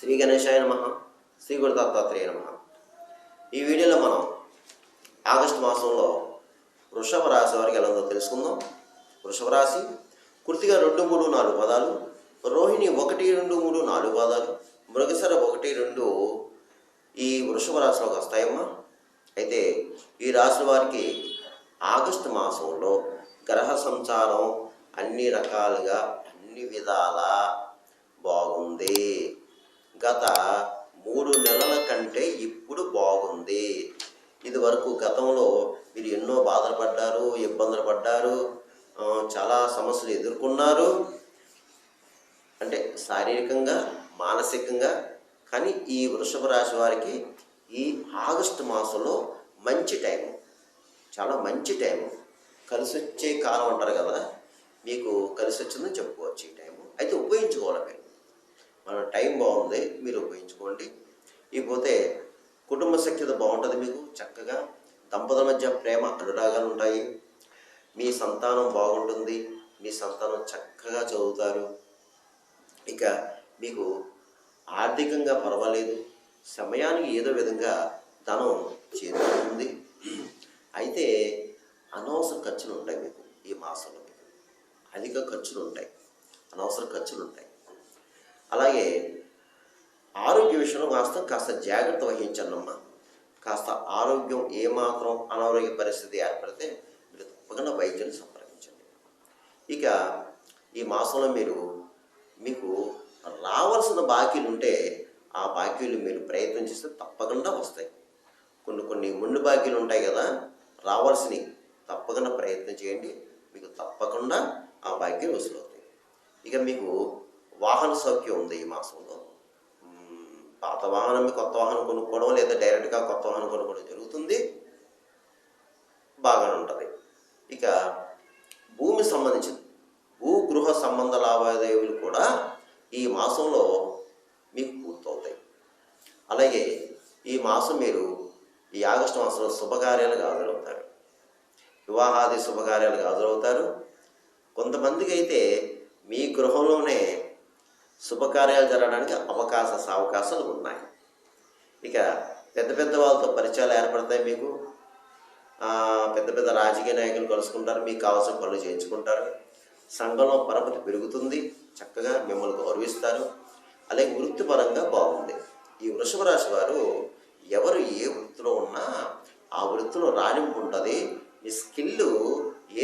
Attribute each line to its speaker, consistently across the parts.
Speaker 1: శ్రీ గణేశాయ నమః. శ్రీ గురు దత్తాత్రేయ నమః. ఈ వీడియోలో మనం ఆగస్టు మాసంలో వృషభ రాశి వారికి ఎలా ఉందో తెలుసుకుందాం. వృషభ రాశి కృతిక 2, 3, 4 పదాలు, రోహిణి 1, 2, 3, 4 పాదాలు, మృగశిర 1, 2 ఈ వృషభ రాశిలోకి వస్తాయమ్మా. అయితే ఈ రాశి వారికి ఆగస్టు మాసంలో గ్రహ సంచారం అన్ని రకాలుగా అన్ని విధాల బాగుంది. గత 3 నెలల కంటే ఇప్పుడు బాగుంది. ఇది వరకు గతంలో మీరు ఎన్నో బాధలు పడ్డారు, ఇబ్బందులు పడ్డారు, చాలా సమస్యలు ఎదుర్కొన్నారు. అంటే శారీరకంగా, మానసికంగా. కానీ ఈ వృషభ రాశి వారికి ఈ ఆగస్టు మాసంలో మంచి టైము, చాలా మంచి టైము, కలిసి వచ్చే కాలం అంటారు కదా, మీకు కలిసి వచ్చిందని చెప్పుకోవచ్చు ఈ టైము. అయితే ఉపయోగించుకోవాలి మీరు. మన టైం బాగుంది, మీరు ఉపయోగించుకోండి. ఇకపోతే కుటుంబ సఖ్యత బాగుంటుంది మీకు. చక్కగా దంపతుల మధ్య ప్రేమ అనురాగాలు ఉంటాయి. మీ సంతానం బాగుంటుంది. మీ సంతానం చక్కగా చదువుతారు. ఇక మీకు ఆర్థికంగా పర్వాలేదు. సమయానికి ఏదో విధంగా ధనం చేరుతుంది. అయితే అనవసర ఖర్చులు ఉంటాయి మీకు ఈ మాసంలో. మీకు అధిక ఖర్చులు ఉంటాయి, అనవసర ఖర్చులు ఉంటాయి. అలాగే ఆరోగ్య విషయంలో కాస్త జాగ్రత్త వహించండమ్మా. కాస్త ఆరోగ్యం ఏమాత్రం అనారోగ్య పరిస్థితి ఏర్పడితే మీరు తప్పకుండా వైద్యుని సంప్రదించండి. ఇక ఈ మాసంలో మీకు రావాల్సిన బాకీలు ఉంటే ఆ బాకీలు మీరు ప్రయత్నం చేస్తే తప్పకుండా వస్తాయి. కొన్ని ముందు బాకీలు ఉంటాయి కదా, రావాల్సినవి తప్పకుండా ప్రయత్నం చేయండి. మీకు తప్పకుండా ఆ బాకీలు వసూలవుతాయి. ఇక మీకు వాహన సౌఖ్యం ఉంది ఈ మాసంలో. పాత వాహనం కొత్త వాహనం కొనుక్కోవడం లేదా డైరెక్ట్గా కొత్త వాహనం కొనుక్కోవడం జరుగుతుంది, బాగానే ఉంటుంది. ఇక భూమి సంబంధించింది, భూగృహ సంబంధ లావాదేవీలు కూడా ఈ మాసంలో మీకు పూర్తవుతాయి. అలాగే ఈ మాసం మీరు ఈ ఆగస్టు మాసంలో శుభకార్యాలకు హాజరవుతారు, వివాహాది శుభకార్యాలకు హాజరవుతారు. కొంతమందికి అయితే మీ గృహంలోనే శుభకార్యాలు జరగడానికి అవకాశాలు ఉన్నాయి. ఇక పెద్ద వాళ్ళతో పరిచయాలు ఏర్పడతాయి మీకు. పెద్ద రాజకీయ నాయకులు కలుసుకుంటారు, మీకు కావాల్సిన పనులు చేయించుకుంటారు. సంఘంలో పరపతి పెరుగుతుంది, చక్కగా మిమ్మల్ని గౌరవిస్తారు. అలాగే వృత్తిపరంగా బాగుంది. ఈ వృషభ రాశి వారు ఎవరు ఏ వృత్తిలో ఉన్నా ఆ వృత్తిలో రాణింపు ఉంటుంది. మీ స్కిల్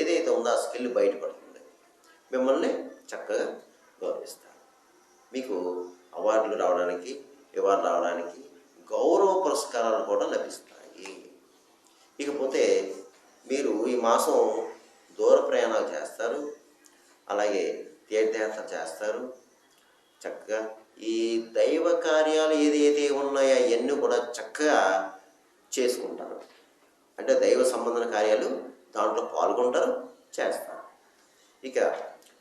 Speaker 1: ఏదైతే ఉందో ఆ స్కిల్ బయటపడుతుంది, మిమ్మల్ని చక్కగా గౌరవిస్తారు. మీకు అవార్డులు రావడానికి, రివార్డు రావడానికి, గౌరవ పురస్కారాలు కూడా లభిస్తాయి. ఇకపోతే మీరు ఈ మాసం దూర ప్రయాణాలు చేస్తారు, అలాగే తీర్థయాత్ర చేస్తారు. చక్కగా ఈ దైవ కార్యాలు ఏదైతే ఉన్నాయో అవన్నీ కూడా చక్కగా చేసుకుంటారు. అంటే దైవ సంబంధన కార్యాలు దాంట్లో పాల్గొంటారు, చేస్తారు. ఇక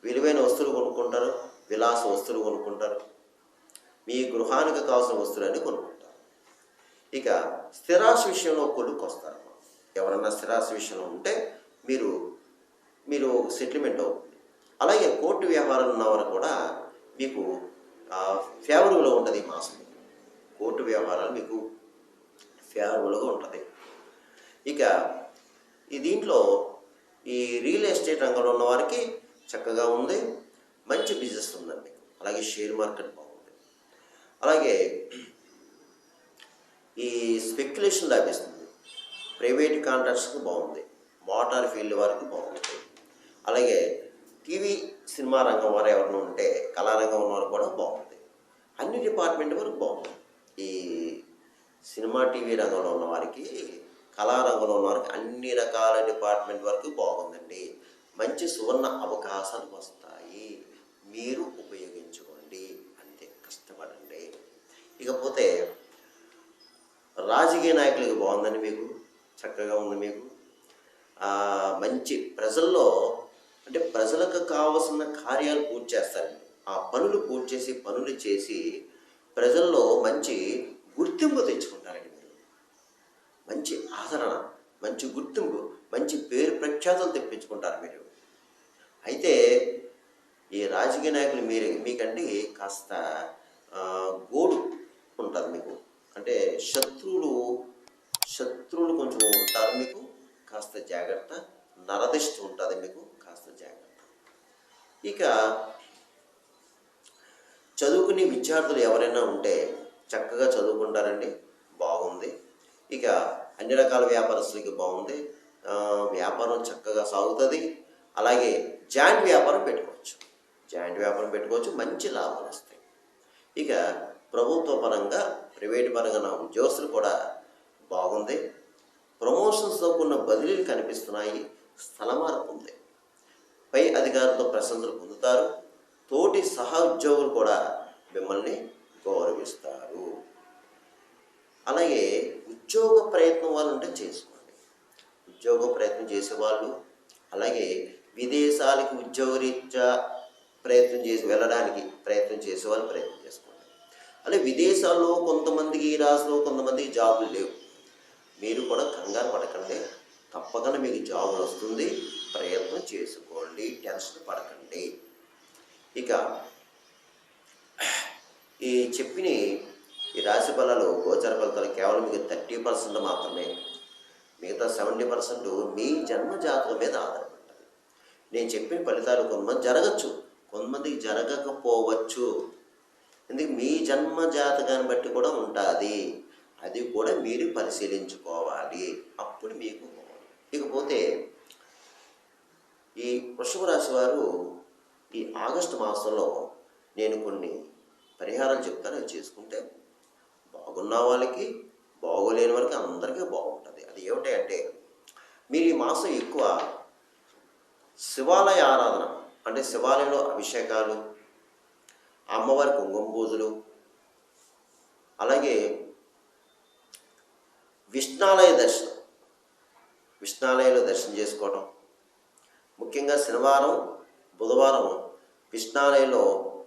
Speaker 1: విలువైన వస్తువులు కొనుక్కుంటారు, విలాస వస్తువులు కొనుక్కుంటారు, మీ గృహానికి కావాల్సిన వస్తువులన్నీ కొనుక్కుంటారు. ఇక స్థిరాస్తి విషయంలో కొనుక్కొస్తారు. ఎవరన్నా స్థిరాస్తి విషయంలో ఉంటే మీరు సెటిల్మెంట్ అవుతుంది. అలాగే కోర్టు వ్యవహారాలు ఉన్నవారు కూడా మీకు ఫేవరబుల్గా ఉంటుంది ఈ మాసం. కోర్టు వ్యవహారాలు మీకు ఫేవరబుల్గా ఉంటుంది. ఇక దీంట్లో ఈ రియల్ ఎస్టేట్ రంగంలో ఉన్న వారికి చక్కగా ఉంది, మంచి బిజినెస్ ఉందండి. అలాగే షేర్ మార్కెట్ బాగుంది. అలాగే ఈ స్పెక్యులేషన్ లభిస్తుంది. ప్రైవేట్ కాంట్రాక్ట్స్కి బాగుంది, మోటార్ ఫీల్డ్ వారికి బాగుంది. అలాగే టీవీ సినిమా రంగం వారు ఎవరైనా ఉంటే కళారంగం ఉన్నవారు కూడా బాగుంది. అన్ని డిపార్ట్మెంట్ వరకు బాగుంది. ఈ సినిమా టీవీ రంగంలో ఉన్న వారికి, కళారంగంలో ఉన్న వారికి అన్ని రకాల డిపార్ట్మెంట్ వరకు బాగుందండి. మంచి సువర్ణ అవకాశాలు వస్తాయి, మీరు ఉపయోగించుకోండి. అంతే, కష్టపడండి. ఇకపోతే రాజకీయ నాయకులకి బాగుందండి, మీకు చక్కగా ఉంది. మీకు మంచి ప్రజల్లో, అంటే ప్రజలకు కావాల్సిన కార్యాలు పూర్తి చేస్తారు. ఆ పనులు పనులు చేసి ప్రజల్లో మంచి గుర్తింపు తెచ్చుకుంటారండి. మీరు మంచి ఆదరణ, మంచి గుర్తింపు, మంచి పేరు ప్రఖ్యాతలు తెప్పించుకుంటారు మీరు. అయితే ఈ రాజకీయ నాయకులు మీకంటే కాస్త గోడు శత్రువులు కొంచెం ఉంటారు మీకు, కాస్త జాగ్రత్త. నరదిష్టి ఉంటుంది మీకు, కాస్త జాగ్రత్త. ఇక చదువుకునే విద్యార్థులు ఎవరైనా ఉంటే చక్కగా చదువుకుంటారండి, బాగుంది. ఇక అన్ని రకాల వ్యాపారస్తులకి బాగుంది, వ్యాపారం చక్కగా సాగుతుంది. అలాగే జాయింట్ వ్యాపారం పెట్టుకోవచ్చు, మంచి లాభాలు వస్తాయి. ఇక ప్రభుత్వ పరంగా, ప్రైవేట్ పరంగా నా ఉద్యోగస్తులు కూడా బాగుంది. ప్రమోషన్స్తో కూడిన బదిలీలు కనిపిస్తున్నాయి, స్థల మార్పు ఉంది. పై అధికారులతో ప్రశంసలు పొందుతారు. తోటి సహా ఉద్యోగులు కూడా మిమ్మల్ని గౌరవిస్తారు. అలాగే ఉద్యోగ ప్రయత్నం వాళ్ళు ఉంటే చేసుకోండి. ఉద్యోగ ప్రయత్నం చేసేవాళ్ళు, అలాగే విదేశాలకు ఉద్యోగరీత్యా వెళ్ళడానికి ప్రయత్నం చేసేవాళ్ళు ప్రయత్నం చేసుకోండి. అలాగే విదేశాల్లో కొంతమందికి, ఈ రాష్ట్రంలో కొంతమందికి జాబులు లేవు. మీరు కూడా కంగారు పడకండి, తప్పకుండా మీకు జాబులు వస్తుంది. ప్రయత్నం చేసుకోండి, టెన్షన్ పడకండి. ఇక ఈ చెప్పిన ఈ రాశి ఫలాలు, గోచర ఫలితాలు కేవలం మీకు 30% మాత్రమే. మిగతా 70% మీ జన్మ జాతకం మీద ఆధారపడుతుంది. నేను చెప్పిన ఫలితాలు కొంతమంది జరగచ్చు, కొంతమందికి జరగకపోవచ్చు. ఎందుకు, మీ జన్మ జాతకాన్ని బట్టి కూడా ఉంటుంది. అది కూడా మీరు పరిశీలించుకోవాలి, అప్పుడు మీకు. ఇకపోతే ఈ వృషభ రాశి వారు ఈ ఆగస్టు మాసంలో నేను కొన్ని పరిహారాలు చెప్తాను, అవి చేసుకుంటే బాగున్న వాళ్ళకి, బాగోలేని వాళ్ళకి, అందరికీ బాగుంటుంది. అది ఏమిటంటే, మీరు ఈ మాసం ఎక్కువ శివాలయ ఆరాధన, అంటే శివాలయంలో అభిషేకాలు, అమ్మవారి కుంకుమ పూజలు, అలాగే విష్ణాలయంలో దర్శనం చేసుకోవడం. ముఖ్యంగా శనివారం, బుధవారం విష్ణాలయంలో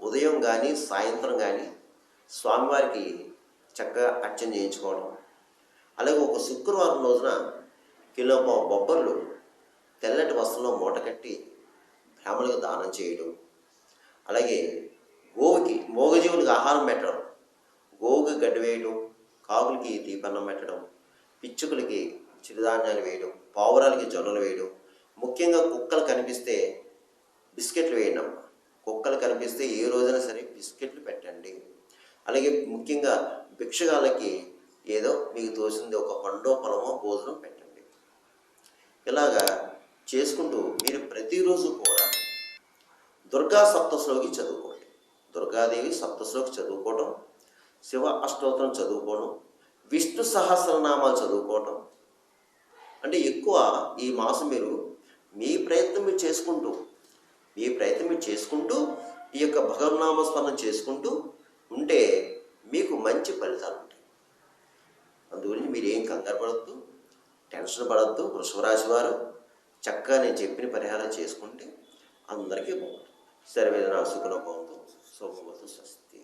Speaker 1: ఉదయం కానీ సాయంత్రం కానీ స్వామివారికి చక్కగా అర్చన చేయించుకోవడం. అలాగే ఒక శుక్రవారం రోజున కిలో బొబ్బర్లు తెల్లటి వస్త్రంలో మూట కట్టి బ్రాహ్మణులకు దానం చేయడం. అలాగే మూగజీవులకు ఆహారం పెట్టడం, గోవుకి గడ్డి వేయడం, కాకులకి దీపన్నం పెట్టడం, పిచ్చుకలకి చిరుధాన్యాలు వేయడం, పావురాలకి జొన్నలు వేయడం. ముఖ్యంగా కుక్కలు కనిపిస్తే బిస్కెట్లు వేయడం. కుక్కలు కనిపిస్తే ఏ రోజైనా సరే బిస్కెట్లు పెట్టండి. అలాగే ముఖ్యంగా భిక్షగాళ్ళకి ఏదో మీకు తోచింది ఒక పండో పొలమో భోజనం పెట్టండి. ఇలాగా చేసుకుంటూ మీరు ప్రతిరోజు కూడా దుర్గా సప్తశ్లోకి చదువుకోండి. దుర్గాదేవి సప్తశ్లోకి చదువుకోవడం, శివ అష్టోత్తరం చదువుకోవడం, విష్ణు సహస్రనామాలు చదువుకోవడం. అంటే ఎక్కువ ఈ మాసం మీరు మీ ప్రయత్నం మీరు చేసుకుంటూ ఈ యొక్క భగవన్నామస్మరణ చేసుకుంటూ ఉంటే మీకు మంచి ఫలితాలు ఉంటాయి. అందుగురించి మీరు ఏం కంగారు పడద్దు, టెన్షన్ పడద్దు. వృషభ రాశి వారు చక్కగా నేను చెప్పిన పరిహారం చేసుకుంటే అందరికీ బాగుంటుంది. సర్వేజన సుఖనో భవంతు. శుభమస్తు. స్వస్తి.